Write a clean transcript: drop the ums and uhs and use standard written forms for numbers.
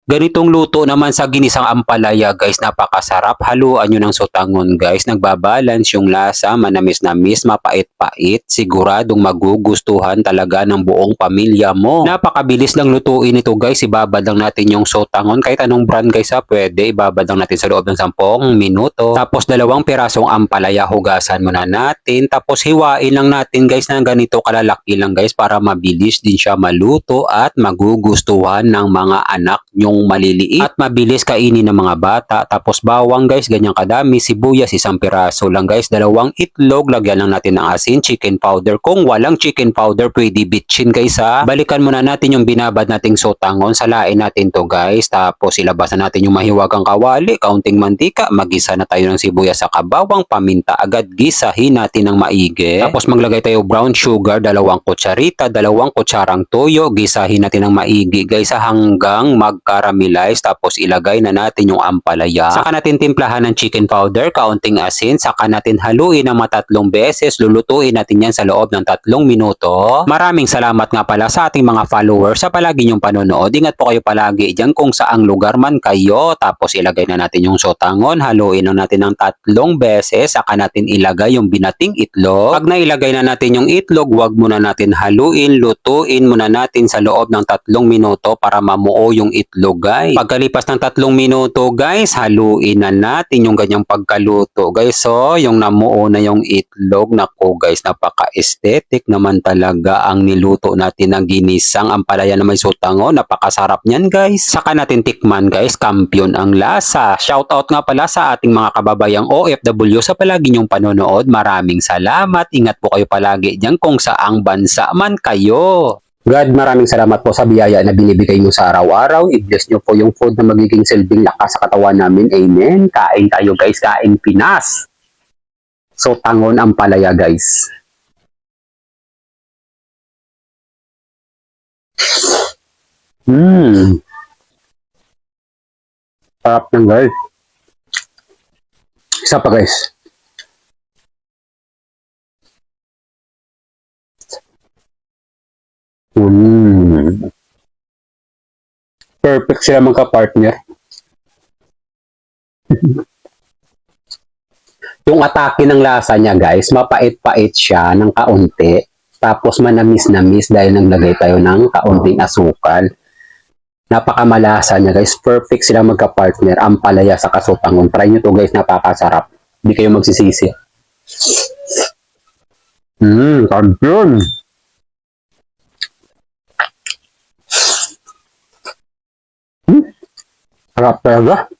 Ganitong luto naman sa ginisang ampalaya guys, napakasarap. Haluan nyo ng sotangon guys. Nagbabalance yung lasa, manamis-namis, mapait-pait. Siguradong magugustuhan talaga ng buong pamilya mo. Napakabilis lang lutuin ito guys. Ibabad lang natin yung sotangon. Kahit anong brand guys pwede. Ibabad lang natin sa loob ng 10 minuto. Tapos 2 pirasong ampalaya hugasan muna natin. Tapos hiwain lang natin guys na ganito kalalaki lang guys para mabilis din siya maluto at magugustuhan ng mga anak nyong maliliit at mabilis kainin ng mga bata. Tapos bawang guys, ganyan kadami. Sibuyas, 1 piraso lang guys. 2 itlog, lagyan lang natin ng asin, chicken powder. Kung walang chicken powder, pwede bitchin guys ha. Balikan muna natin yung binabad nating sotangon. Salain natin to guys. Tapos ilabas na natin yung mahiwagang kawali, kaunting mantika. Magisa na tayo ng sibuyas sa kabawang, paminta. Agad gisahin natin ng maigi. Tapos maglagay tayo brown sugar, 2 kutsarita, 2 kutsarang toyo. Gisahin natin ng maigi guys hanggang mag-caramelize. Tapos ilagay na natin yung ampalaya. Saka natin timplahan ng chicken powder, kaunting asin. Saka natin haluin ng 3 beses. Lulutuin natin yan sa loob ng 3 minuto. Maraming salamat nga pala sa ating mga followers sa palagi nyong panonood. Ingat po kayo palagi dyan kung saang lugar man kayo. Tapos ilagay na natin yung sotangon. Haluin na natin ng 3 beses. Saka natin ilagay yung binating itlog. Pag nailagay na natin yung itlog, wag muna natin haluin. Lutuin muna natin sa loob ng 3 minuto para mamuo yung itlog guys. Pagkalipas ng 3 minuto guys, haluin na natin yung ganyang pagkaluto guys. So, yung namuo na yung itlog, nako guys, napaka-aesthetic naman talaga ang niluto natin ng ginisang ampalaya na may sotangon. Napakasarap niyan guys. Saka natin tikman guys, kampiyon ang lasa. Shoutout nga pala sa ating mga kababayang OFW sa palagi nyong panonood. Maraming salamat. Ingat po kayo palagi dyan kung saang bansa man kayo. God, maraming salamat po sa biyaya na binibigay nyo sa araw-araw. I-bless nyo po yung food na magiging silbing lakas sa katawan namin. Amen. Kain tayo guys, kain Pinas. So, tangon ang palaya guys. Sarap ng guys. Isa pa guys. Perfect sila magka-partner. Yung atake ng lasa niya guys, mapait-pait siya ng kaunti. Tapos manamis-namis dahil naglagay tayo ng kaunting asukal. Napakamalasa niya guys. Perfect sila magka-partner. Ampalaya sa kasutangon. Try nyo to guys, napakasarap. Hindi kayo magsisisi. Kampiyon! Harap talaga.